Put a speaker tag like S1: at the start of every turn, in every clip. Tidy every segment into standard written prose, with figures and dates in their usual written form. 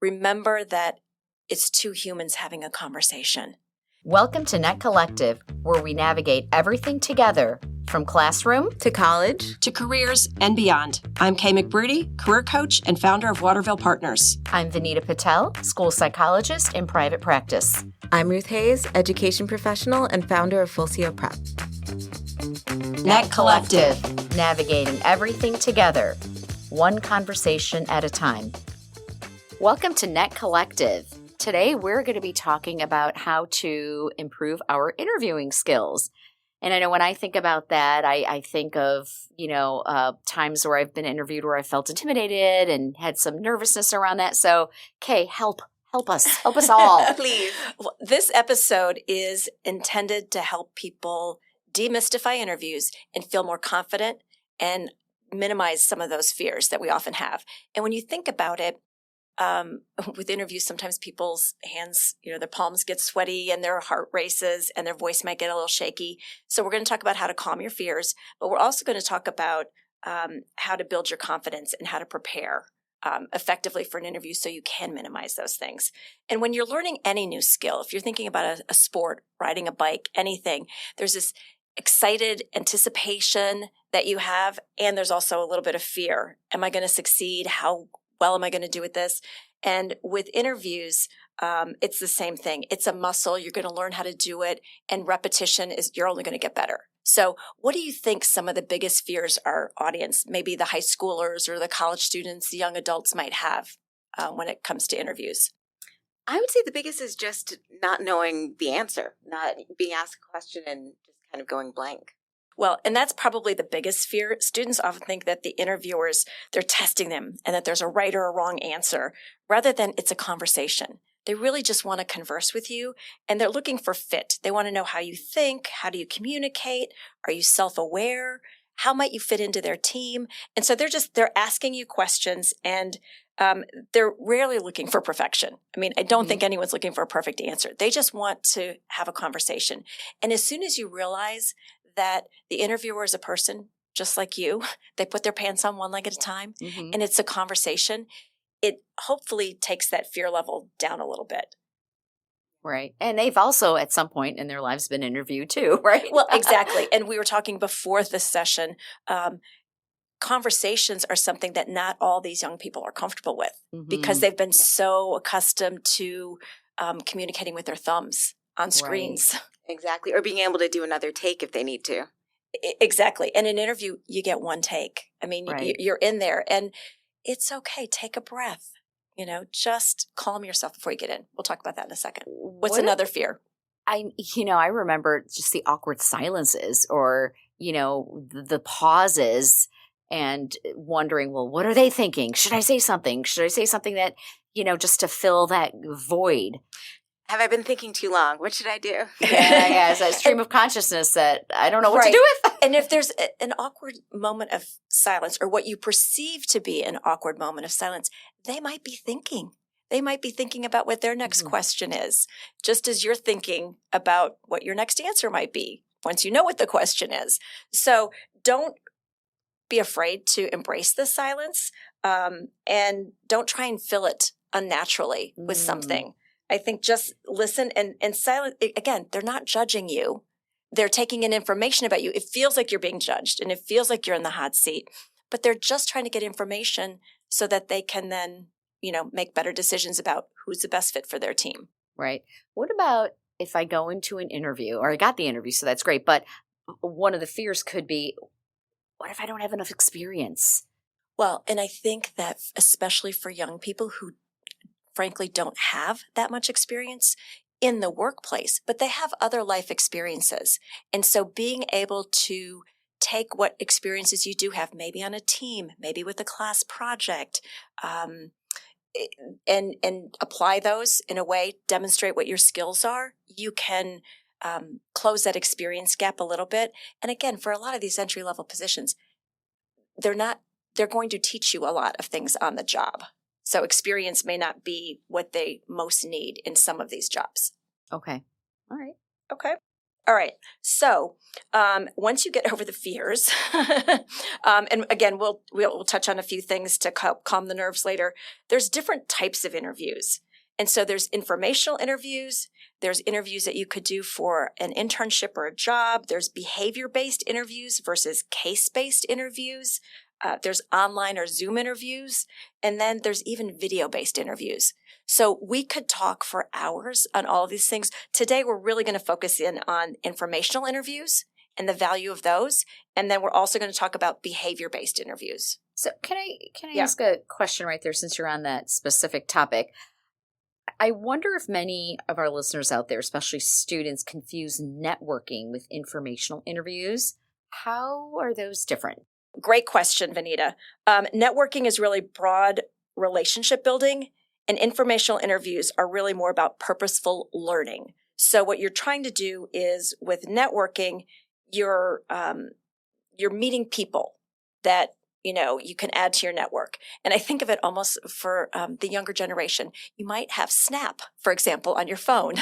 S1: remember that it's two humans having a conversation.
S2: Welcome to N.E.T Collective, where we navigate everything together, from classroom
S3: to college
S4: to careers and beyond. I'm Kay McBroody, career coach and founder of Waterville Partners.
S2: I'm N.E.T Patel, school psychologist in private practice.
S3: I'm Ruth Hayes, education professional and founder of Full CO Prep.
S4: N.E.T Collective,
S2: navigating everything together, one conversation at a time. Welcome to N.E.T Collective. Today, we're going to be talking about how to improve our interviewing skills. And I know when I think about that, I think of, times where I've been interviewed where I felt intimidated and had some nervousness around that. So, Kay, help us all.
S1: Please. Well, this episode is intended to help people demystify interviews and feel more confident and minimize some of those fears that we often have. And when you think about it, with interviews, sometimes people's hands, their palms get sweaty and their heart races and their voice might get a little shaky. So we're going to talk about how to calm your fears, but we're also going to talk about how to build your confidence and how to prepare effectively for an interview so you can minimize those things. And when you're learning any new skill, if you're thinking about a sport, riding a bike, anything, there's this excited anticipation that you have, and there's also a little bit of fear. Am I going to succeed? How well am I going to do with this? And with interviews, it's the same thing. It's a muscle. You're going to learn how to do it. And repetition is, you're only going to get better. So what do you think some of the biggest fears our audience, maybe the high schoolers or the college students, the young adults might have when it comes to interviews?
S5: I would say the biggest is just not knowing the answer, not being asked a question and just kind of going blank.
S1: Well, and that's probably the biggest fear. Students often think that the interviewers, they're testing them and that there's a right or a wrong answer, rather than it's a conversation. They really just want to converse with you, and they're looking for fit. They want to know how you think, how do you communicate, are you self-aware, how might you fit into their team? And so they're asking you questions, and they're rarely looking for perfection. I mean, I don't think anyone's looking for a perfect answer. They just want to have a conversation. And as soon as you realize that the interviewer is a person just like you, they put their pants on one leg at a time, and it's a conversation, it hopefully takes that fear level down a little bit.
S2: Right. And they've also at some point in their lives been interviewed too, right?
S1: Well, exactly. And we were talking before this session, conversations are something that not all these young people are comfortable with because they've been so accustomed to communicating with their thumbs on screens.
S5: Right. Exactly. Or being able to do another take if they need to.
S1: Exactly. And in an interview, you get one take. I mean, you're in there and it's okay. Take a breath, just calm yourself before you get in. We'll talk about that in a second. What's another fear?
S2: I remember just the awkward silences or, the pauses and wondering, well, what are they thinking? Should I say something? Should I say something that, just to fill that void?
S5: Have I been thinking too long? What should I do?
S2: Yeah, it's that stream of consciousness that I don't know what to do with.
S1: And if there's an awkward moment of silence or what you perceive to be an awkward moment of silence, they might be thinking. They might be thinking about what their next question is, just as you're thinking about what your next answer might be once you know what the question is. So don't be afraid to embrace the silence and don't try and fill it unnaturally with something. I think just listen and silent. Again, they're not judging you. They're taking in information about you. It feels like you're being judged and it feels like you're in the hot seat, but they're just trying to get information so that they can then, make better decisions about who's the best fit for their team.
S2: Right. What about if I go into an interview or I got the interview, so that's great. But one of the fears could be, what if I don't have enough experience?
S1: Well, and I think that especially for young people who frankly don't have that much experience in the workplace, but they have other life experiences. And so being able to take what experiences you do have, maybe on a team, maybe with a class project, and apply those in a way, demonstrate what your skills are, you can close that experience gap a little bit. And again, for a lot of these entry-level positions, they're going to teach you a lot of things on the job. So experience may not be what they most need in some of these jobs.
S2: Okay. All right.
S1: Okay. All right. So once you get over the fears, and again, we'll touch on a few things to calm the nerves later. There's different types of interviews. And so there's informational interviews. There's interviews that you could do for an internship or a job. There's behavior-based interviews versus case-based interviews. There's online or Zoom interviews. And then there's even video-based interviews. So we could talk for hours on all of these things. Today, we're really going to focus in on informational interviews and the value of those. And then we're also going to talk about behavior-based interviews.
S2: So can I ask a question right there, since you're on that specific topic? I wonder if many of our listeners out there, especially students, confuse networking with informational interviews. How are those different?
S1: Great question, Vanita. Networking is really broad relationship building, and informational interviews are really more about purposeful learning. So what you're trying to do is with networking, you're meeting people that you can add to your network. And I think of it almost for the younger generation. You might have Snap, for example, on your phone.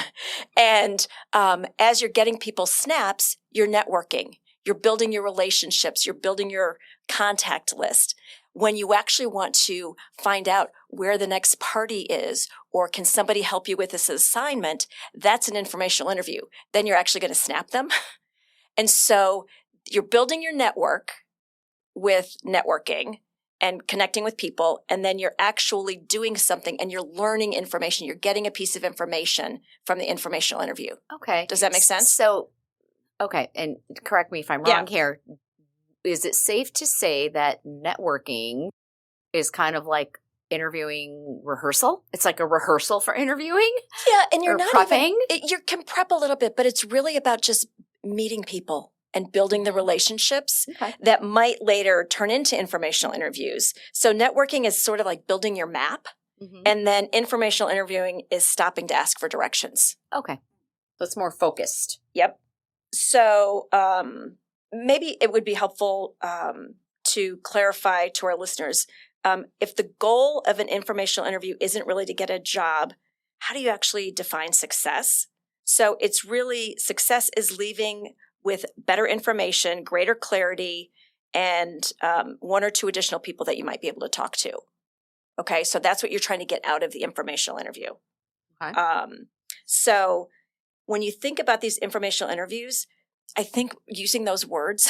S1: And as you're getting people's snaps, you're networking. You're building your relationships. You're building your contact list. When you actually want to find out where the next party is, or can somebody help you with this assignment, that's an informational interview. Then you're actually going to snap them. And so you're building your network with networking and connecting with people, and then you're actually doing something and you're learning information. You're getting a piece of information from the informational interview.
S2: Okay.
S1: Does that make sense?
S2: So, okay, and correct me if I'm wrong here. Is it safe to say that networking is kind of like interviewing rehearsal? It's like a rehearsal for interviewing?
S1: Yeah, and you're not
S2: prepping?
S1: You can prep a little bit, but it's really about just meeting people and building the relationships that might later turn into informational interviews. So networking is sort of like building your map, and then informational interviewing is stopping to ask for directions.
S2: Okay. So it's more focused.
S1: Yep. So maybe it would be helpful to clarify to our listeners, if the goal of an informational interview isn't really to get a job, how do you actually define success? So it's really, success is leaving with better information, greater clarity, and one or two additional people that you might be able to talk to. Okay, so that's what you're trying to get out of the informational interview.
S2: Okay.
S1: So when you think about these informational interviews, I think using those words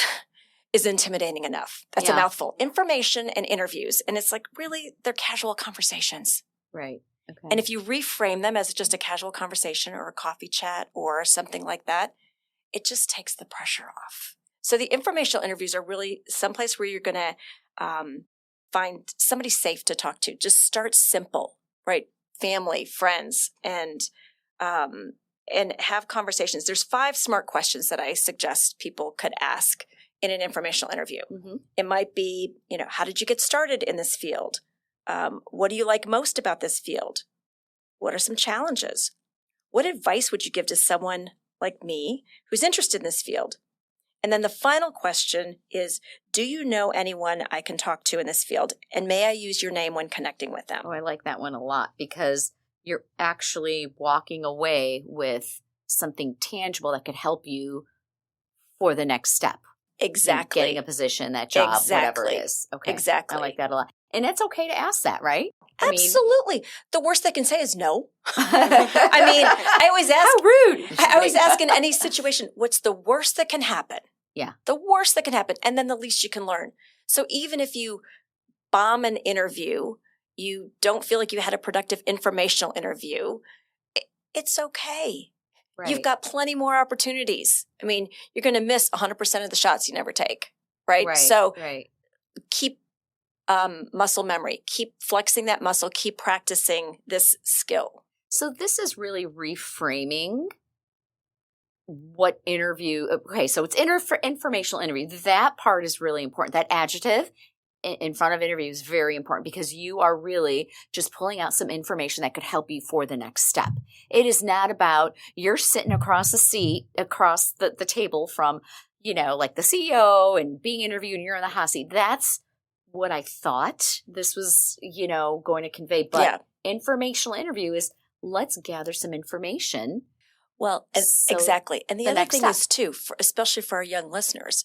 S1: is intimidating enough. That's a mouthful. Information and interviews. And it's like, really, they're casual conversations.
S2: Right. Okay.
S1: And if you reframe them as just a casual conversation or a coffee chat or something like that, it just takes the pressure off. So the informational interviews are really someplace where you're going to find somebody safe to talk to. Just start simple, right? Family, friends, and have conversations. There's 5 smart questions that I suggest people could ask in an informational interview. It might be, how did you get started in this field? What do you like most about this field? What are some challenges? What advice would you give to someone like me who's interested in this field? And then the final question is, do you know anyone I can talk to in this field? And may I use your name when connecting with them?
S2: Oh, I like that one a lot, because you're actually walking away with something tangible that could help you for the next step.
S1: Exactly.
S2: Getting a position, that job, whatever it is. Okay.
S1: Exactly.
S2: I like that a lot. And it's okay to ask that, right?
S1: Absolutely. The worst they can say is no. I mean, I always ask.
S2: How rude.
S1: I always ask in any situation, what's the worst that can happen?
S2: Yeah.
S1: The worst that can happen. And then the least you can learn. So even if you bomb an interview, you don't feel like you had a productive informational interview, it's okay.
S2: Right.
S1: You've got plenty more opportunities. I mean, you're going to miss 100% of the shots you never take, right? So keep muscle memory, keep flexing that muscle, keep practicing this skill.
S2: So this is really reframing what interview. Okay, so it's informational interview. That part is really important. That adjective in front of interview is very important, because you are really just pulling out some information that could help you for the next step. It is not about you're sitting across the table from, like the CEO and being interviewed and you're in the hot seat. That's what I thought this was, going to convey. But informational interview is, let's gather some information.
S1: Well,
S2: So
S1: exactly. And the other
S2: next
S1: thing
S2: step.
S1: is too, especially for our young listeners,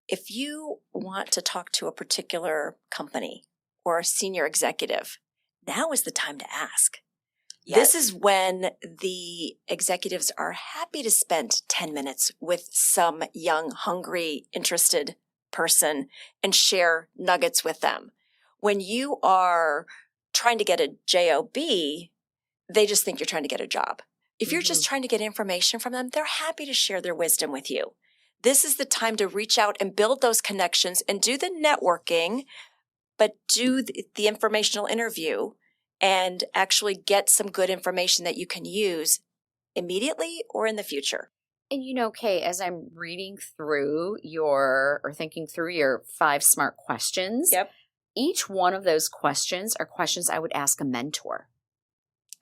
S1: if you want to talk to a particular company or a senior executive, now is the time to ask.
S5: Yes.
S1: This is when the executives are happy to spend 10 minutes with some young, hungry, interested person and share nuggets with them. When you are trying to get a job, they just think you're trying to get a job. If you're just trying to get information from them, they're happy to share their wisdom with you. This is the time to reach out and build those connections and do the networking, but do the informational interview and actually get some good information that you can use immediately or in the future.
S2: And Kay, as I'm reading through or thinking through your 5 SMART questions,
S1: Yep.
S2: each one of those questions are questions I would ask a mentor.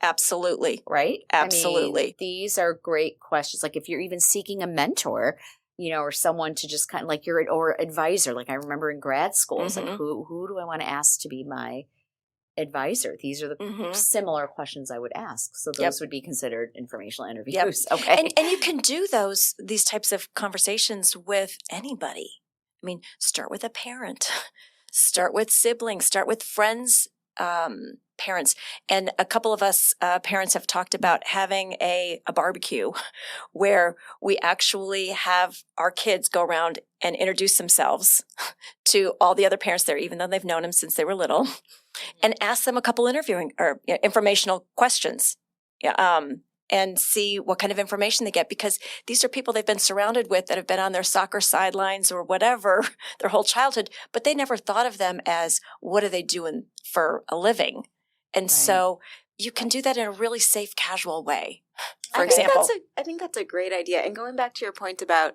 S1: Absolutely.
S2: Right?
S1: Absolutely.
S2: I mean, these are great questions. Like if you're even seeking a mentor, or someone to just kind of like or advisor. Like I remember in grad school, it's like, who do I want to ask to be my advisor? These are the similar questions I would ask. So those would be considered informational interviews.
S1: Yep.
S2: Okay.
S1: And you can do these types of conversations with anybody. I mean, start with a parent, start with siblings, start with friends, parents. And a couple of us parents have talked about having a barbecue where we actually have our kids go around and introduce themselves to all the other parents there, even though they've known them since they were little, and ask them a couple interviewing or informational questions. Yeah. And see what kind of information they get, because these are people they've been surrounded with that have been on their soccer sidelines or whatever their whole childhood, but they never thought of them as what are they doing for a living. And so you can do that in a really safe, casual way. For example,
S5: I think that's a great idea. And going back to your point about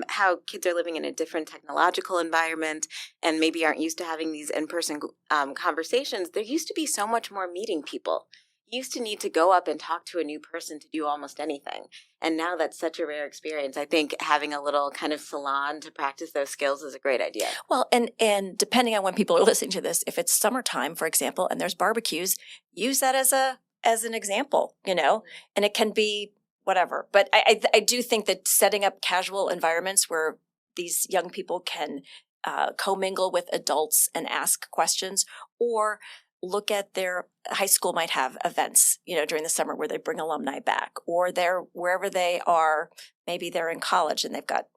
S5: how kids are living in a different technological environment and maybe aren't used to having these in-person conversations, there used to be so much more meeting people. You used to need to go up and talk to a new person to do almost anything. And now that's such a rare experience. I think having a little kind of salon to practice those skills is a great idea.
S1: Well, and depending on when people are listening to this, if it's summertime, for example, and there's barbecues, use that as an example, and it can be whatever. But I do think that setting up casual environments where these young people can commingle with adults and ask questions, or look at their high school might have events, during the summer where they bring alumni back, or they're wherever they are, maybe they're in college and they've got,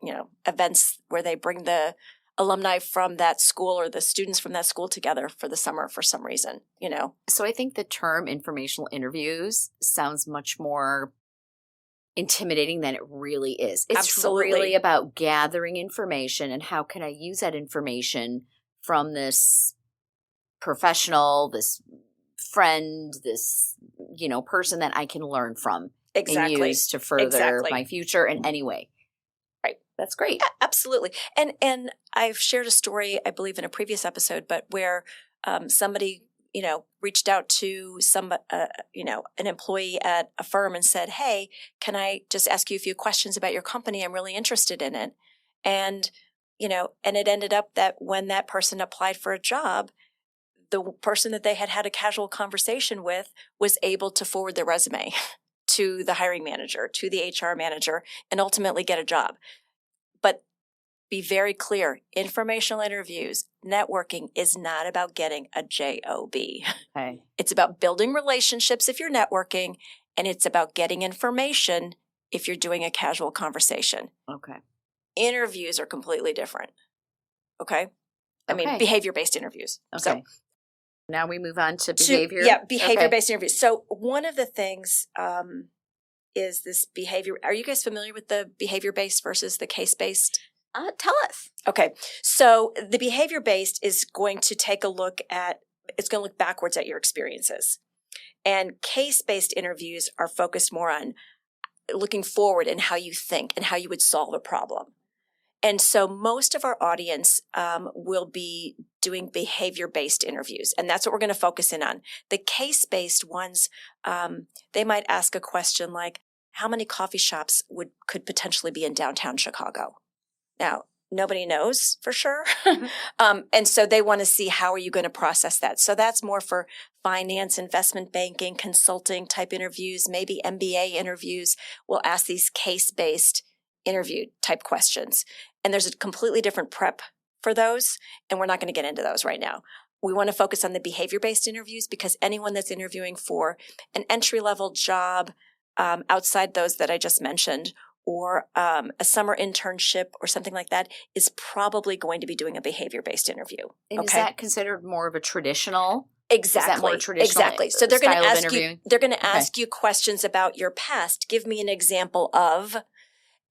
S1: events where they bring the alumni from that school or the students from that school together for the summer for some reason,
S2: So I think the term informational interviews sounds much more intimidating than it really is. It's
S1: Absolutely.
S2: really about gathering information and how can I use that information from this professional, this friend, this, person that I can learn from and use to further my future in any way.
S1: Right.
S2: That's great.
S1: Yeah, absolutely. And I've shared a story, I believe in a previous episode, but where somebody, reached out to an employee at a firm and said, "Hey, can I just ask you a few questions about your company? I'm really interested in it." And, and it ended up that when that person applied for a job, the person that they had a casual conversation with was able to forward their resume to the hiring manager, to the HR manager, and ultimately get a job. But be very clear, informational interviews, networking is not about getting a job.
S2: Okay.
S1: It's about building relationships if you're networking, and it's about getting information if you're doing a casual conversation.
S2: Okay.
S1: Interviews are completely different. Okay? I mean, behavior-based interviews.
S2: Okay.
S1: So
S2: now we move on to behavior.
S1: Behavior-based interviews. So one of the things is this behavior. Are you guys familiar with the behavior-based versus the case-based?
S5: Tell us.
S1: Okay. So the behavior-based is going to take a look at, it's going to look backwards at your experiences. And case-based interviews are focused more on looking forward and how you think and how you would solve a problem. And so most of our audience will be doing behavior-based interviews, and that's what we're going to focus in on. The case-based ones, they might ask a question like, how many coffee shops could potentially be in downtown Chicago? Now, nobody knows for sure. And so they want to see, how are you going to process that? So that's more for finance, investment banking, consulting type interviews, maybe MBA interviews. We'll ask these case-based interview type questions. And there's a completely different prep for those. And we're not going to get into those right now. We want to focus on the behavior-based interviews, because anyone that's interviewing for an entry-level job outside those that I just mentioned, or a summer internship or something like that, is probably going to be doing a behavior-based interview.
S2: And is that considered more of a traditional?
S1: Exactly.
S2: Is that more traditional?
S1: Exactly. So they're going to ask
S2: interviewing?
S1: you. They're going to ask you questions about your past. Give me an example of,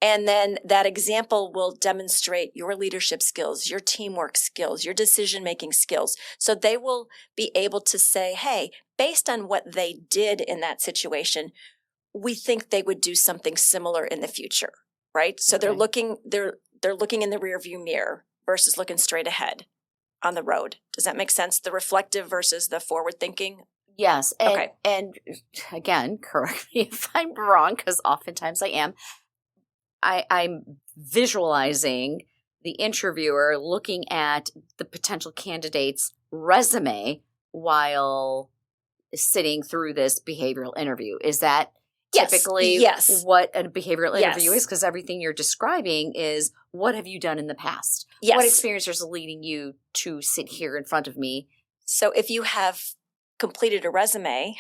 S1: and then that example will demonstrate your leadership skills, your teamwork skills, your decision-making skills. So they will be able to say, "Hey, based on what they did in that situation, we think they would do something similar in the future," right? So they're looking in the rearview mirror versus looking straight ahead on the road. Does that make sense? The reflective versus the forward thinking?
S2: Yes. And again, correct me if I'm wrong, because oftentimes I am. I'm visualizing the interviewer looking at the potential candidate's resume while sitting through this behavioral interview. Is that typically what a behavioral interview is? Because everything you're describing is, what have you done in the past?
S1: Yes.
S2: What experiences are leading you to sit here in front of me?
S1: So if you have completed a resume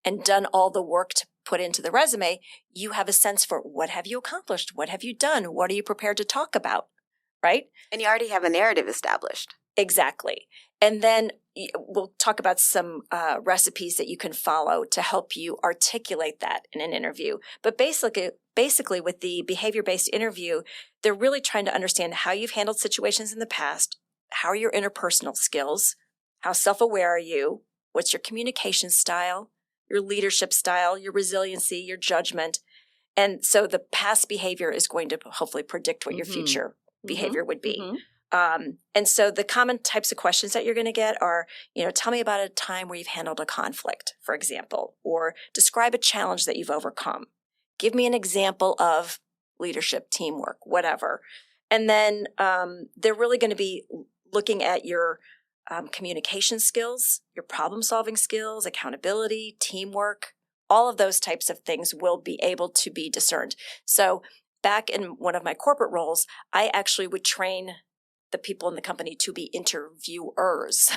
S1: and done all the work to put into the resume, you have a sense for, what have you accomplished? What have you done? What are you prepared to talk about? Right?
S5: And you already have a narrative established.
S1: Exactly. And then we'll talk about some recipes that you can follow to help you articulate that in an interview. But basically with the behavior-based interview, they're really trying to understand how you've handled situations in the past, how are your interpersonal skills, how self-aware are you, what's your communication style, your leadership style, your resiliency, your judgment. And so the past behavior is going to hopefully predict what your future behavior would be. And so the common types of questions that you're going to get are, tell me about a time where you've handled a conflict, for example, or describe a challenge that you've overcome. Give me an example of leadership, teamwork, whatever. And then they're really going to be looking at your communication skills, your problem-solving skills, accountability, teamwork. All of those types of things will be able to be discerned. So back in one of my corporate roles, I actually would train the people in the company to be interviewers.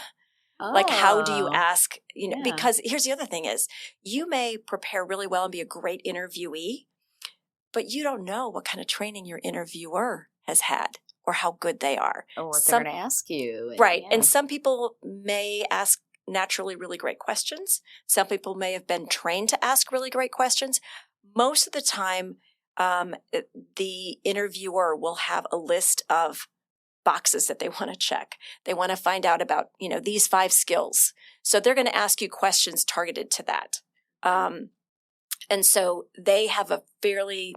S1: Like, how do you ask, because here's the other thing is, you may prepare really well and be a great interviewee, but you don't know what kind of training your interviewer has had or how good they are.
S2: Or what they're going to ask you.
S1: Right. And some people may ask naturally really great questions. Some people may have been trained to ask really great questions. Most of the time, the interviewer will have a list of boxes that they want to check. They want to find out about, these 5 skills. So they're going to ask you questions targeted to that. And so they have a fairly,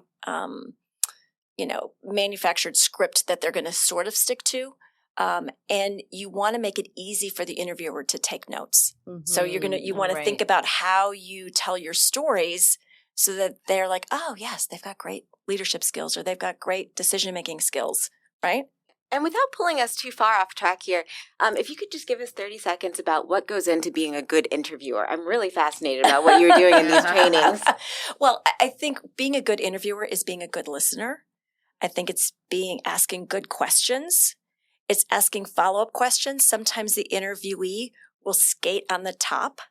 S1: manufactured script that they're going to sort of stick to. And you want to make it easy for the interviewer to take notes. So you want to think about how you tell your stories so that they're like, oh yes, they've got great leadership skills, or they've got great decision-making skills, right?
S5: And without pulling us too far off track here, if you could just give us 30 seconds about what goes into being a good interviewer. I'm really fascinated about what you're doing in these trainings.
S1: Well, I think being a good interviewer is being a good listener. I think it's asking good questions. It's asking follow-up questions. Sometimes the interviewee will skate on the top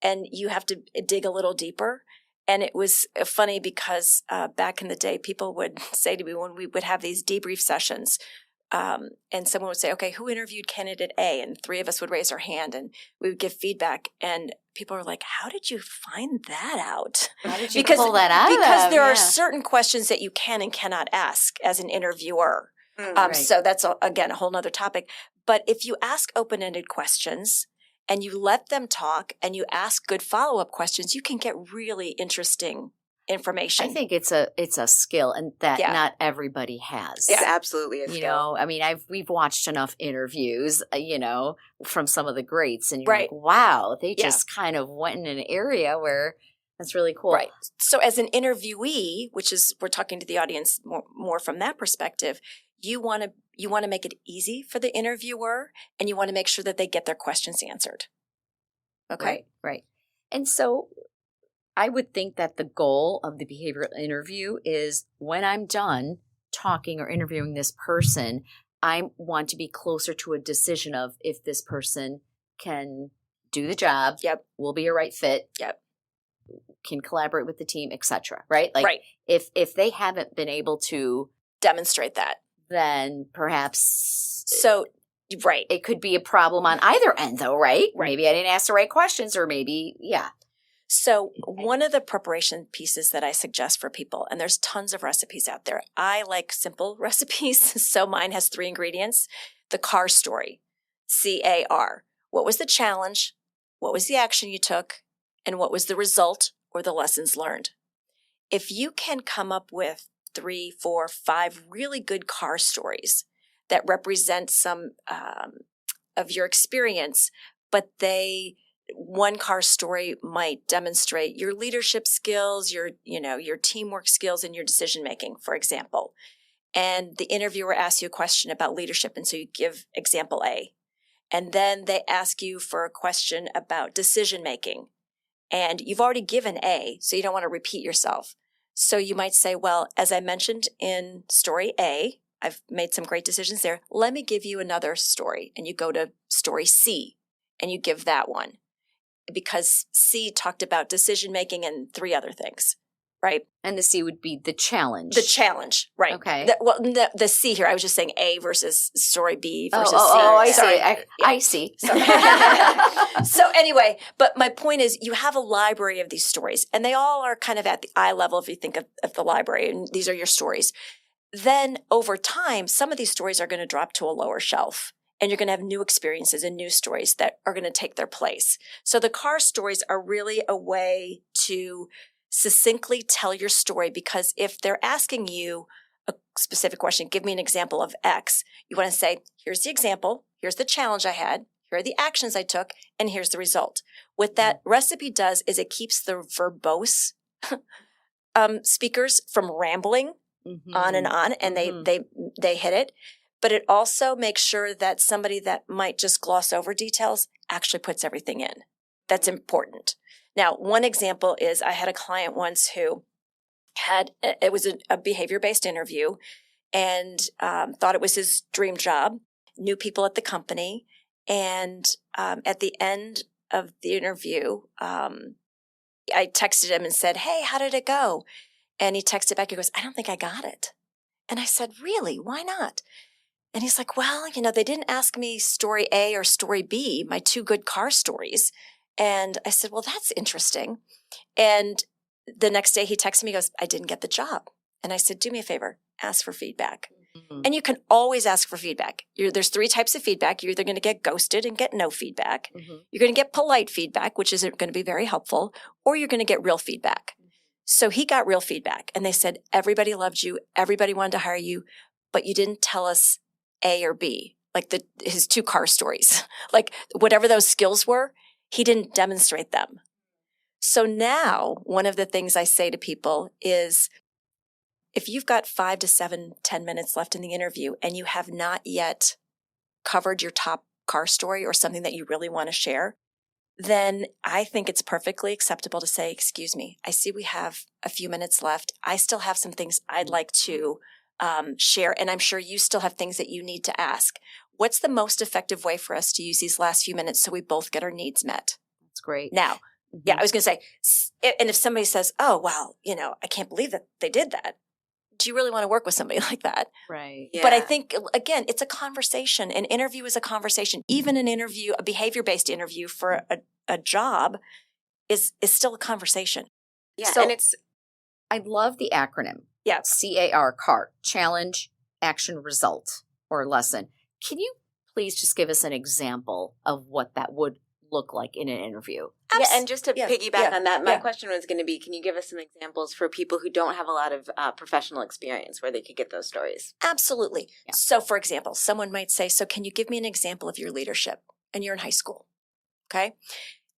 S1: and you have to dig a little deeper. And it was funny because back in the day, people would say to me when we would have these debrief sessions, and someone would say, okay, who interviewed candidate A? And 3 of us would raise our hand and we would give feedback. And people were like, how did you find that out?
S2: How did you pull that out?
S1: Because there are certain questions that you can and cannot ask as an interviewer. So that's, again, a whole nother topic. But if you ask open-ended questions and you let them talk and you ask good follow-up questions, you can get really interesting information.
S2: I think it's a skill and that not everybody has.
S5: It's absolutely a skill.
S2: We've watched enough interviews, from some of the greats, and you're like, wow, they just kind of went in an area where that's really cool.
S1: Right. So as an interviewee, which is, we're talking to the audience more from that perspective, you want to You want to make it easy for the interviewer, and you want to make sure that they get their questions answered. Okay?
S2: Right. And so I would think that the goal of the behavioral interview is when I'm done talking or interviewing this person, I want to be closer to a decision of if this person can do the job,
S1: Yep.
S2: will be a right fit,
S1: Yep.
S2: can collaborate with the team, etc. Right? Like
S1: Right.
S2: if they haven't been able to
S1: Demonstrate that.
S2: then perhaps
S1: So, right.
S2: it could be a problem on either end though, right?
S1: Right.
S2: Maybe I didn't ask the right questions or maybe, yeah.
S1: So one of the preparation pieces that I suggest for people, and there's tons of recipes out there. I like simple recipes. So mine has 3 ingredients. The CAR story, C-A-R. What was the challenge? What was the action you took? And what was the result or the lessons learned? If you can come up with 3, 4, 5 really good CAR stories that represent some of your experience, but one CAR story might demonstrate your leadership skills, your teamwork skills, and your decision making, for example. And the interviewer asks you a question about leadership, and so you give example A. And then they ask you for a question about decision making. And you've already given A, so you don't want to repeat yourself. So you might say, well, as I mentioned in story A, I've made some great decisions there. Let me give you another story. And you go to story C, and you give that one. Because C talked about decision making and 3 other things, right?
S2: And the C would be the challenge.
S1: The challenge, right?
S2: Okay.
S1: The C here, I was just saying A versus story B versus C.
S2: I
S1: Sorry.
S2: see. I see.
S1: So anyway, but my point is you have a library of these stories, and they all are kind of at the eye level if you think of the library, and these are your stories. Then over time, some of these stories are going to drop to a lower shelf. And you're going to have new experiences and new stories that are going to take their place. So the CAR stories are really a way to succinctly tell your story, because if they're asking you a specific question, give me an example of X, you want to say, here's the example, here's the challenge I had, here are the actions I took, and here's the result. What that recipe does is it keeps the verbose speakers from rambling on and on, and they hit it. But it also makes sure that somebody that might just gloss over details actually puts everything in. That's important. Now, one example is I had a client once who it was a behavior-based interview, and thought it was his dream job, knew people at the company. And at the end of the interview, I texted him and said, hey, how did it go? And he texted back, he goes, I don't think I got it. And I said, really? Why not? And he's like, well, they didn't ask me story A or story B, my 2 good CAR stories. And I said, well, that's interesting. And the next day he texted me, he goes, I didn't get the job. And I said, do me a favor, ask for feedback. And you can always ask for feedback. There's 3 types of feedback. You're either going to get ghosted and get no feedback. You're going to get polite feedback, which isn't going to be very helpful, or you're going to get real feedback. So he got real feedback, and they said, everybody loved you. Everybody wanted to hire you, but you didn't tell us A or B, like his 2 CAR stories, like whatever those skills were, he didn't demonstrate them. So now one of the things I say to people is, if you've got 5 to 7, 10 minutes left in the interview and you have not yet covered your top CAR story or something that you really want to share, then I think it's perfectly acceptable to say, excuse me, I see we have a few minutes left. I still have some things I'd like to share, and I'm sure you still have things that you need to ask. What's the most effective way for us to use these last few minutes so we both get our needs met?
S2: That's great.
S1: Now, I was going to say, and if somebody says, oh, wow, I can't believe that they did that. Do you really want to work with somebody like that?
S2: Right.
S1: Yeah. But I think, again, it's a conversation. An interview is a conversation. Even an interview, a behavior-based interview for a job is still a conversation.
S5: Yeah,
S2: So,
S5: and
S2: I love the acronym.
S1: Yeah.
S2: CAR, CAR, challenge, action, result, or lesson. Can you please just give us an example of what that would look like in an interview?
S5: Yeah, and just to piggyback on that, my
S1: yeah.
S5: question was going to be, can you give us some examples for people who don't have a lot of professional experience where they could get those stories?
S1: Absolutely.
S2: Yeah.
S1: So, for example, someone might say, so can you give me an example of your leadership? And you're in high school. Okay.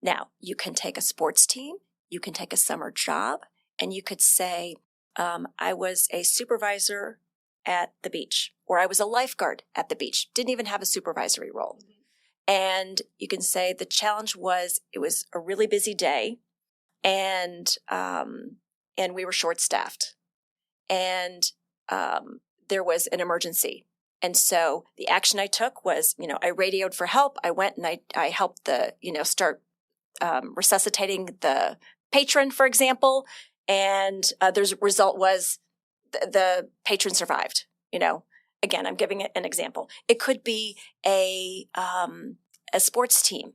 S1: Now, you can take a sports team, you can take a summer job, and you could say, I was a supervisor at the beach, or I was a lifeguard at the beach, didn't even have a supervisory role. And you can say the challenge was, it was a really busy day, and we were short-staffed, and there was an emergency. And so the action I took was, I radioed for help. I went and I helped start resuscitating the patron, for example. And the result was the patron survived. Again, I'm giving it an example. It could be a sports team.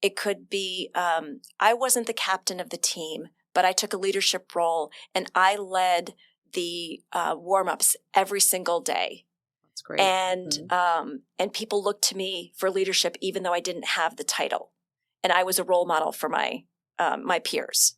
S1: It could be, I wasn't the captain of the team, but I took a leadership role and I led the warm-ups every single day.
S2: That's great.
S1: And people looked to me for leadership, even though I didn't have the title. And I was a role model for my peers.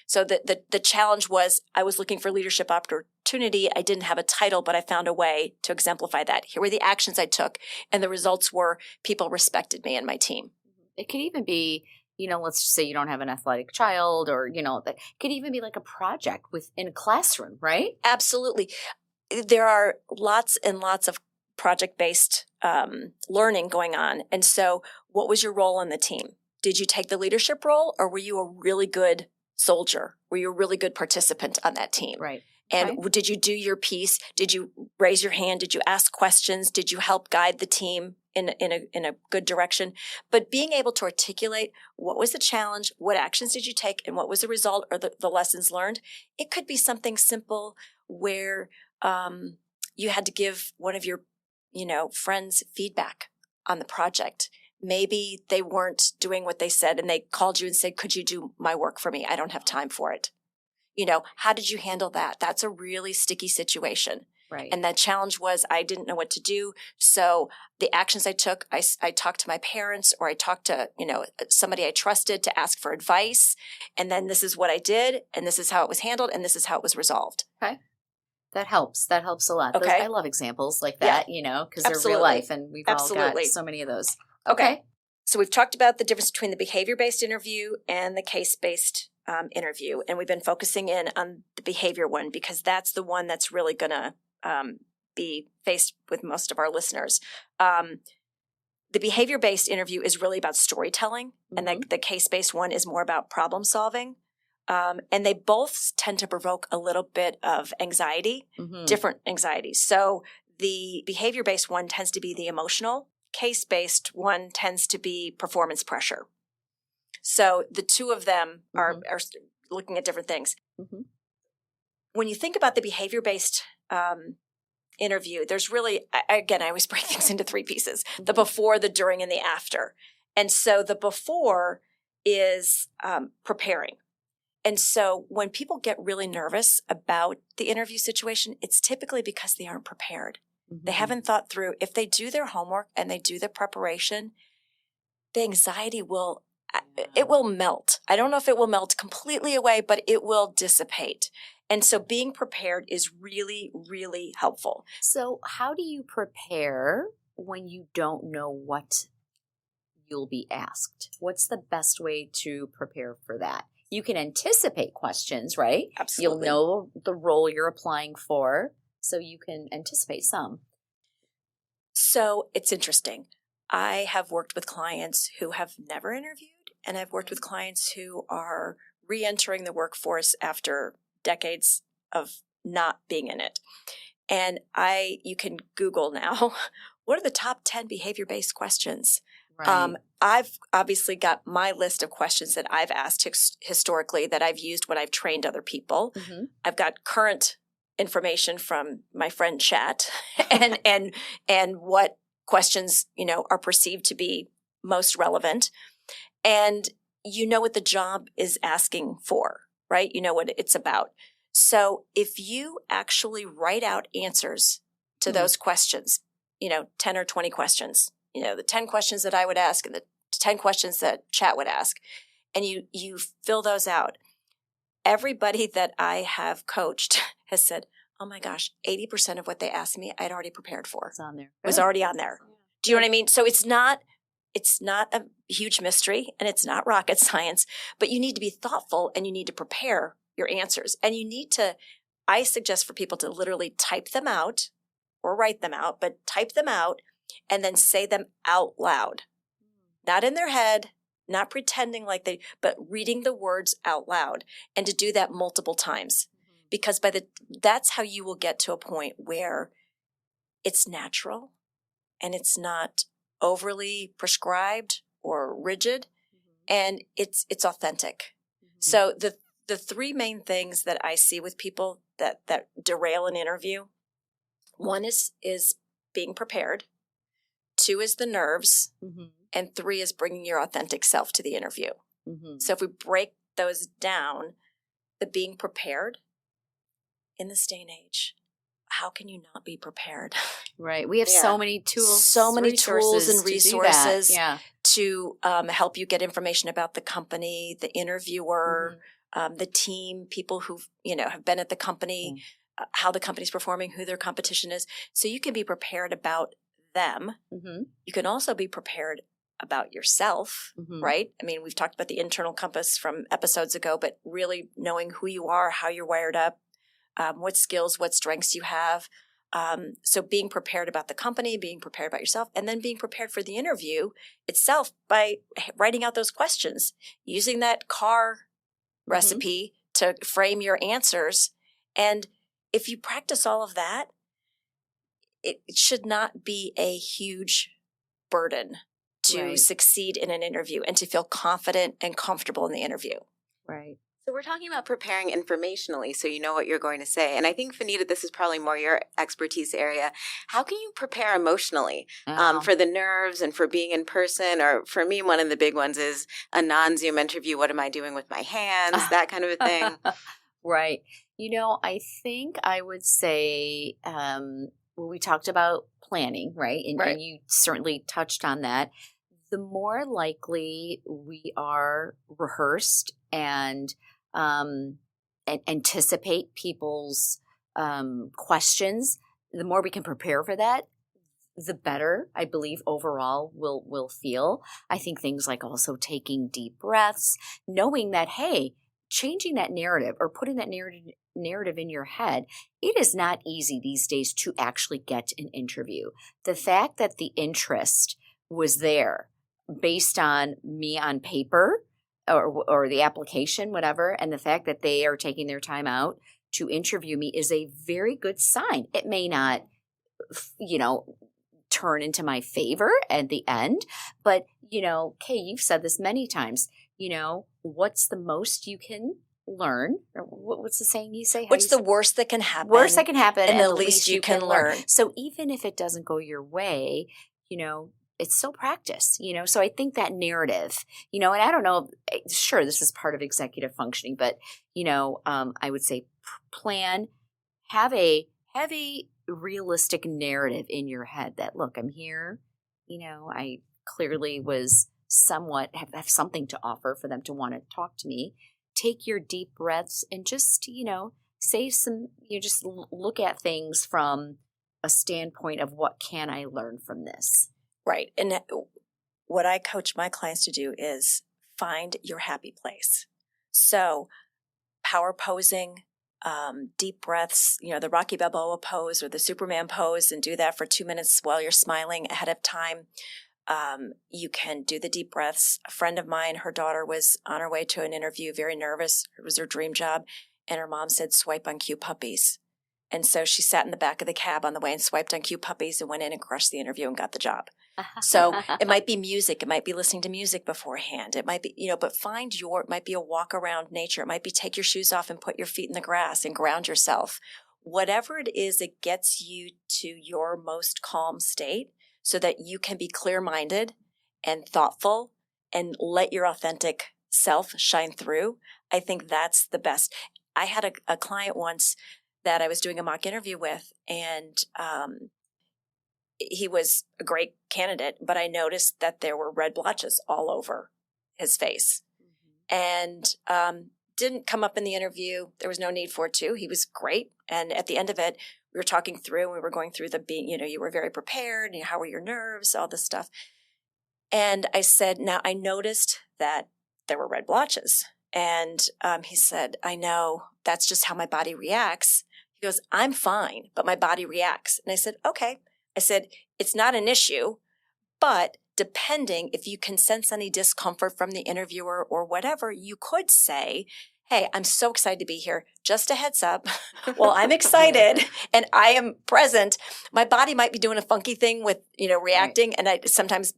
S1: So the challenge was, I was looking for leadership opportunity. I didn't have a title, but I found a way to exemplify that. Here were the actions I took, and the results were people respected me and my team.
S2: It could even be, let's just say you don't have an athletic child, or, it could even be like a project within a classroom, right?
S1: Absolutely. There are lots and lots of project-based learning going on. And so what was your role on the team? Did you take the leadership role, or were you a really good soldier? Were you a really good participant on that team?
S2: Right.
S1: And did you do your piece? Did you raise your hand? Did you ask questions? Did you help guide the team in a good direction? But being able to articulate what was the challenge, what actions did you take, and what was the result or the lessons learned? It could be something simple where you had to give one of your, friends feedback on the project. Maybe they weren't doing what they said and they called you and said, could you do my work for me? I don't have time for it. How did you handle that? That's a really sticky situation.
S2: Right.
S1: And that challenge was, I didn't know what to do. So the actions I took, I talked to my parents, or I talked to, somebody I trusted to ask for advice. And then this is what I did, and this is how it was handled, and this is how it was resolved.
S2: Okay. That helps. That helps a lot.
S1: Okay.
S2: I love examples like that, because they're real life, and we've all got so many of those. Okay.
S1: So we've talked about the difference between the behavior-based interview and the case-based interview. And we've been focusing in on the behavior one, because that's the one that's really going to be faced with most of our listeners. The behavior-based interview is really about storytelling, and the case-based one is more about problem solving. And they both tend to provoke a little bit of anxiety, different anxieties. So the behavior-based one tends to be the emotional. Case-based one tends to be performance pressure. So the two of them are looking at different things. When you think about the behavior-based interview, there's really, again, I always break things into three pieces: the before, the during, and the after. And so the before is preparing. And so when people get really nervous about the interview situation, it's typically because they aren't prepared. They haven't thought through, if they do their homework and they do their preparation, the anxiety will melt. I don't know if it will melt completely away, but it will dissipate. And so being prepared is really, really helpful.
S2: So how do you prepare when you don't know what you'll be asked? What's the best way to prepare for that? You can anticipate questions, right?
S1: Absolutely.
S2: You'll know the role you're applying for, so you can anticipate some.
S1: So it's interesting. I have worked with clients who have never interviewed, and I've worked with clients who are re-entering the workforce after decades of not being in it. And you can Google now, what are the top 10 behavior-based questions?
S2: Right.
S1: I've obviously got my list of questions that I've asked historically that I've used when I've trained other people. I've got current information from my friend Chat and what questions, are perceived to be most relevant. And you know what the job is asking for, right? You know what it's about. So if you actually write out answers to those questions, 10 or 20 questions, the 10 questions that I would ask and the 10 questions that Chat would ask, and you fill those out. Everybody that I have coached has said, oh my gosh, 80% of what they asked me, I'd already prepared for.
S2: It's on there.
S1: It was already on there. Do you know what I mean? So it's not a huge mystery, and it's not rocket science, but you need to be thoughtful and you need to prepare your answers. And I suggest for people to literally type them out or write them out, but type them out and then say them out loud. Not in their head, not pretending like but reading the words out loud, and to do that multiple times. Because that's how you will get to a point where it's natural and it's not overly prescribed or rigid, and it's authentic. So the three main things that I see with people that derail an interview, one is being prepared, two is the nerves, and three is bringing your authentic self to the interview. So if we break those down, the being prepared, in this day and age, how can you not be prepared?
S2: Right. We have so many tools,
S1: so many tools and resources
S2: to
S1: help you get information about the company, the interviewer, the team, people who have been at the company, how the company's performing, who their competition is. So you can be prepared about them. You can also be prepared about yourself, right? I mean, we've talked about the internal compass from episodes ago, but really knowing who you are, how you're wired up, what skills, what strengths you have. So being prepared about the company, being prepared about yourself, and then being prepared for the interview itself by writing out those questions, using that CAR recipe to frame your answers. And if you practice all of that, it should not be a huge burden to succeed in an interview and to feel confident and comfortable in the interview.
S2: Right.
S5: So we're talking about preparing informationally so you know what you're going to say. And I think, Vanita, this is probably more your expertise area. How can you prepare emotionally for the nerves and for being in person? Or for me, one of the big ones is a non-Zoom interview. What am I doing with my hands? That kind of a thing.
S2: Right. I think I would say, we talked about planning, right? And you certainly touched on that. The more likely we are rehearsed and anticipate people's questions, the more we can prepare for that, the better, I believe, overall we'll feel. I think things like also taking deep breaths, knowing that, hey, changing that narrative or putting that narrative in your head, it is not easy these days to actually get an interview. The fact that the interest was there based on me on paper or the application, whatever, and the fact that they are taking their time out to interview me is a very good sign. It may not, turn into my favor at the end, but, Kay, you've said this many times, what's the most you can learn? Or what's the saying you say?
S1: What's the worst that can happen?
S2: Worst that can happen,
S1: and the least you can learn.
S2: So even if it doesn't go your way, it's still practice, So I think that narrative, and I don't know, sure, this is part of executive functioning, but, I would say plan, have a realistic narrative in your head that, look, I'm here, I clearly was somewhat have something to offer for them to want to talk to me. Take your deep breaths and just, say some, just look at things from a standpoint of what can I learn from this?
S1: Right. And what I coach my clients to do is find your happy place. So power posing, deep breaths, the Rocky Balboa pose or the Superman pose, and do that for 2 minutes while you're smiling ahead of time. You can do the deep breaths. A friend of mine, her daughter was on her way to an interview, very nervous. It was her dream job. And her mom said, swipe on cute puppies. And so she sat in the back of the cab on the way and swiped on cute puppies and went in and crushed the interview and got the job. So it might be music. It might be listening to music beforehand. It might be, but it might be a walk around nature. It might be take your shoes off and put your feet in the grass and ground yourself. Whatever it is, it gets you to your most calm state so that you can be clear-minded and thoughtful and let your authentic self shine through. I think that's the best. I had a client once that I was doing a mock interview with, and he was a great candidate, but I noticed that there were red blotches all over his face. And didn't come up in the interview. There was no need for it to. He was great. And at the end of it, we were talking through, and we were going through you were very prepared, and how were your nerves, all this stuff. And I said, now I noticed that there were red blotches. And he said, I know, that's just how my body reacts He goes, I'm fine, but my body reacts. And I said, okay. I said, it's not an issue, but depending if you can sense any discomfort from the interviewer or whatever, you could say, hey, I'm so excited to be here. Just a heads up. Well, I'm excited and I am present. My body might be doing a funky thing with, reacting. And I sometimes,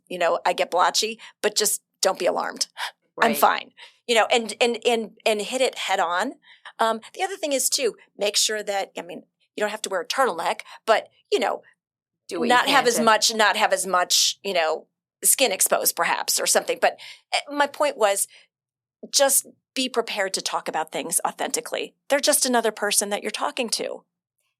S1: I get blotchy, but just don't be alarmed.
S2: Right.
S1: I'm fine. And hit it head on. The other thing is too, make sure that, you don't have to wear a turtleneck, but,
S2: Do what you
S1: not
S2: can
S1: have as
S2: to-
S1: much, skin exposed perhaps or something. But my point was just be prepared to talk about things authentically. They're just another person that you're talking to.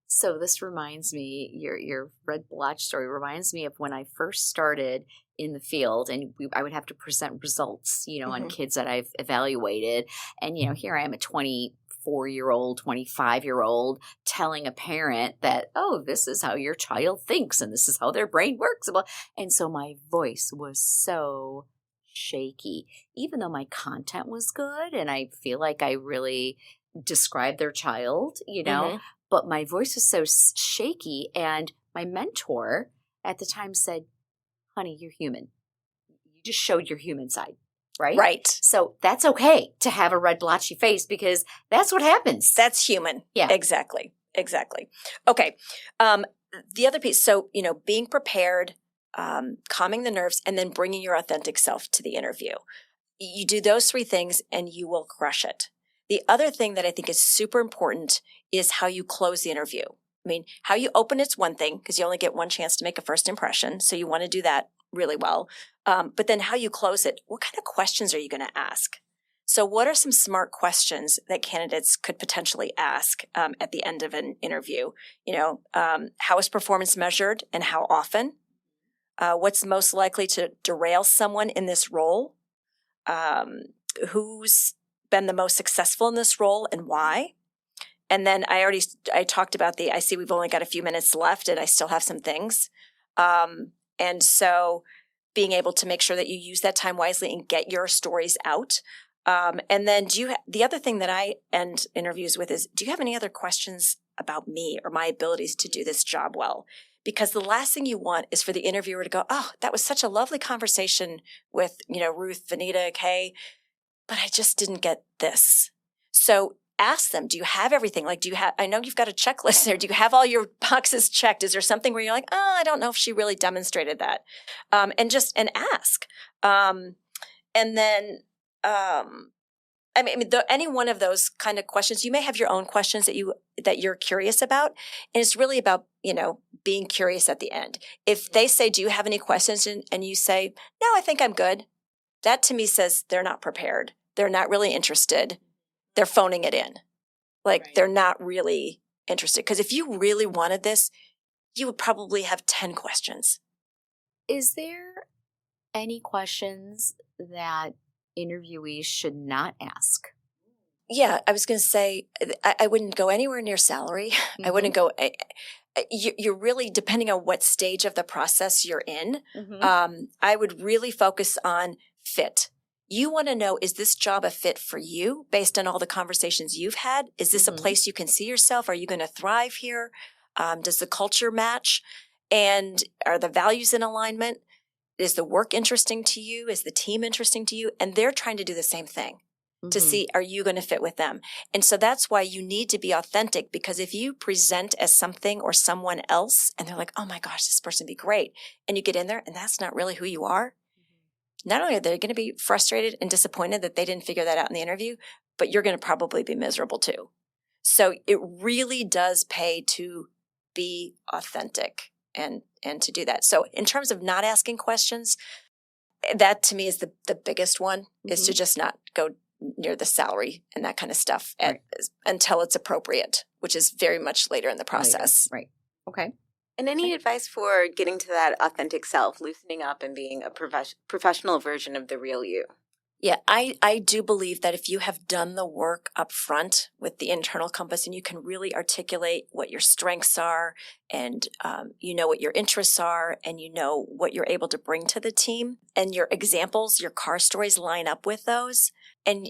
S2: So this reminds me, your red blotch story reminds me of when I first started in the field, and I would have to present results, on kids that I've evaluated. And, here I am, a 24-year-old, 25-year-old, telling a parent that, oh, this is how your child thinks and this is how their brain works. And so my voice was so shaky, even though my content was good and I feel like I really described their child, but my voice was so shaky. And my mentor at the time said, honey, you're human. You just showed your human side, right?
S1: Right.
S2: So that's okay to have a red blotchy face because that's what happens.
S1: That's human.
S2: Yeah.
S1: Exactly. Okay. The other piece, so, being prepared, calming the nerves, and then bringing your authentic self to the interview. You do those three things and you will crush it. The other thing that I think is super important is how you close the interview. How you open it's one thing because you only get one chance to make a first impression. So you want to do that really well. But then how you close it, what kind of questions are you going to ask? So what are some smart questions that candidates could potentially ask at the end of an interview? How is performance measured and how often? What's most likely to derail someone in this role? Who's been the most successful in this role and why? And then I talked about I see we've only got a few minutes left and I still have some things. And so being able to make sure that you use that time wisely and get your stories out. And then the other thing that I end interviews with is, do you have any other questions about me or my abilities to do this job well? Because the last thing you want is for the interviewer to go, oh, that was such a lovely conversation with, Ruth, Vanita, Kay, but I just didn't get this. So ask them, do you have everything? Like, I know you've got a checklist there. Do you have all your boxes checked? Is there something where you're like, oh, I don't know if she really demonstrated that? And ask. And then, any one of those kind of questions, you may have your own questions that you're curious about. And it's really about, being curious at the end. If they say, do you have any questions? And you say, no, I think I'm good. That to me says they're not prepared. They're not really interested. They're phoning it in. Like They're not really interested. Because if you really wanted this, you would probably have 10 questions.
S2: Is there any questions that interviewees should not ask?
S1: Yeah, I was going to say, I wouldn't go anywhere near salary.
S2: Mm-hmm.
S1: I wouldn't go, you're really, depending on what stage of the process you're in, I would really focus on fit. You want to know, is this job a fit for you based on all the conversations you've had? Is this a place you can see yourself? Are you going to thrive here? Does the culture match? And are the values in alignment? Is the work interesting to you? Is the team interesting to you? And they're trying to do the same thing to see, are you going to fit with them? And so that's why you need to be authentic, because if you present as something or someone else and they're like, oh my gosh, this person would be great. And you get in there and that's not really who you are. Not only are they going to be frustrated and disappointed that they didn't figure that out in the interview, but you're going to probably be miserable too. So it really does pay to be authentic and to do that. So in terms of not asking questions, that to me is the biggest one, is to just not go near the salary and that kind of stuff until it's appropriate, which is very much later in the process.
S2: Right. Okay.
S5: And any advice for getting to that authentic self, loosening up and being a professional version of the real you?
S1: Yeah, I do believe that if you have done the work up front with the internal compass and you can really articulate what your strengths are and you know what your interests are and you know what you're able to bring to the team and your examples, your car stories line up with those. And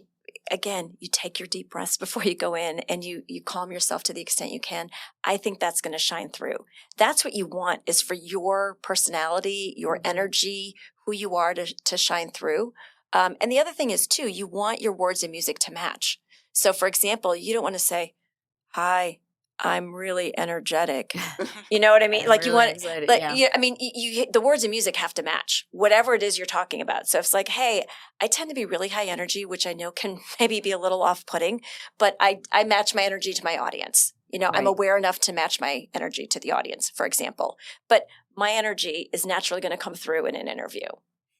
S1: again, you take your deep breaths before you go in and you calm yourself to the extent you can. I think that's going to shine through. That's what you want, is for your personality, your energy, who you are to shine through. And the other thing is too, you want your words and music to match. So for example, you don't want to say, "Hi, I'm really energetic." You know what I mean?
S2: I'm
S1: like you
S2: really
S1: want,
S2: excited,
S1: like,
S2: yeah.
S1: I mean, the words and music have to match whatever it is you're talking about. So if it's like, "Hey, I tend to be really high energy," which I know can maybe be a little off-putting, but I match my energy to my audience. You know, I'm
S2: Right.
S1: aware enough to match my energy to the audience, for example. But my energy is naturally going to come through in an interview,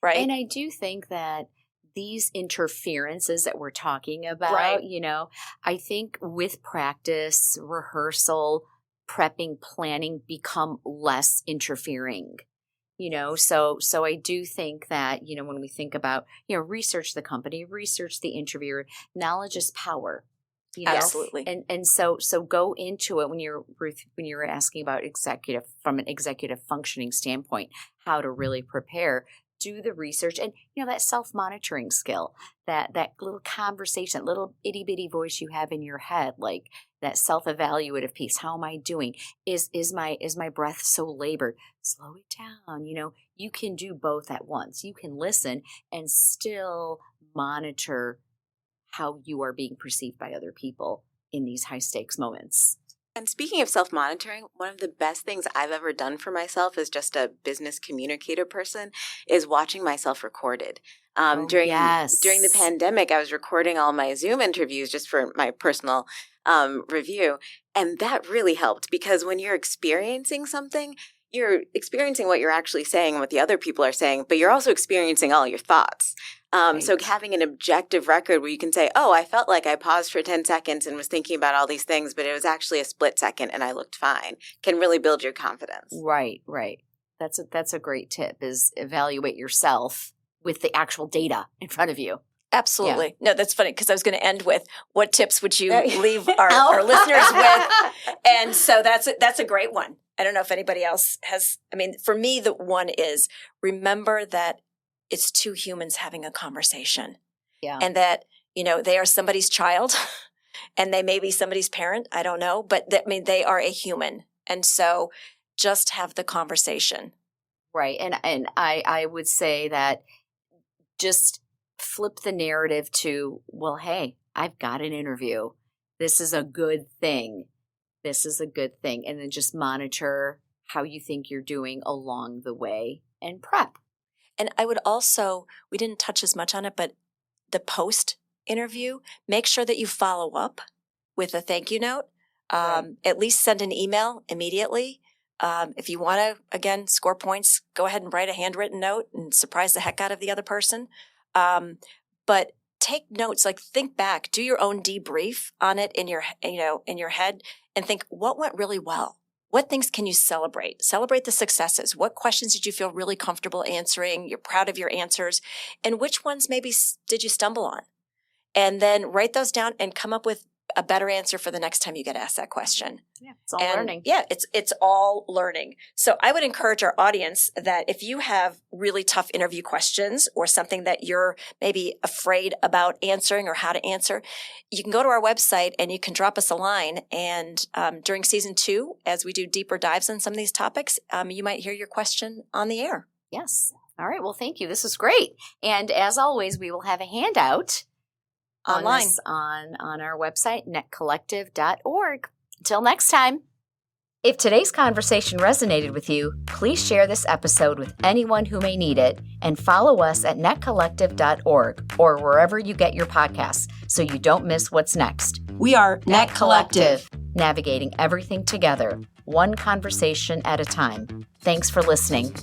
S1: right?
S2: And I do think that these interferences that we're talking about,
S1: Right.
S2: you know, I think with practice, rehearsal, prepping, planning become less interfering. You know, so I do think that, you know, when we think about, you know, research the company, research the interviewer, knowledge is power. You know?
S1: Absolutely.
S2: And so go into it when you're asking about from an executive functioning standpoint, how to really prepare. Do the research and, you know, that self-monitoring skill, that little conversation, little itty bitty voice you have in your head, like that self-evaluative piece. How am I doing? Is my breath so labored? Slow it down. You know, you can do both at once. You can listen and still monitor how you are being perceived by other people in these high stakes moments.
S5: And speaking of self-monitoring, one of the best things I've ever done for myself as just a business communicator person is watching myself recorded. During the pandemic, I was recording all my Zoom interviews just for my personal review. And that really helped, because when you're experiencing something, you're experiencing what you're actually saying and what the other people are saying, but you're also experiencing all your thoughts. So having an objective record where you can say, "Oh, I felt like I paused for 10 seconds and was thinking about all these things, but it was actually a split second and I looked fine," can really build your confidence.
S2: Right. That's a great tip, is evaluate yourself with the actual data in front of you.
S1: Absolutely. No, that's funny, because I was going to end with, what tips would you leave our listeners with? And so that's a great one. I don't know if anybody else has. I mean, for me, the one is, remember that it's two humans having a conversation.
S2: Yeah.
S1: And that, you know, they are somebody's child and they may be somebody's parent. I don't know. But they are a human. And so just have the conversation.
S2: Right. And I would say that just flip the narrative to, well, hey, I've got an interview. This is a good thing. And then just monitor how you think you're doing along the way and prep.
S1: And I would also, we didn't touch as much on it, but the post interview, make sure that you follow up with a thank you note. At least send an email immediately. If you want to, again, score points, go ahead and write a handwritten note and surprise the heck out of the other person. But take notes, like think back, do your own debrief on it in your head, and think, what went really well? What things can you celebrate? Celebrate the successes. What questions did you feel really comfortable answering? You're proud of your answers. And which ones maybe did you stumble on? And then write those down and come up with a better answer for the next time you get asked that question.
S2: Yeah, it's all learning.
S1: Yeah, it's all learning. So I would encourage our audience that if you have really tough interview questions or something that you're maybe afraid about answering or how to answer, you can go to our website and you can drop us a line. And during season 2, as we do deeper dives on some of these topics, you might hear your question on the air.
S2: Yes. All right. Well, thank you. This is great. And as always, we will have a handout
S1: online
S2: on our website, netcollective.org. Until next time. If today's conversation resonated with you, please share this episode with anyone who may need it, and follow us at netcollective.org or wherever you get your podcasts so you don't miss what's next.
S4: We are N.E.T Collective.
S2: Navigating everything together, one conversation at a time. Thanks for listening.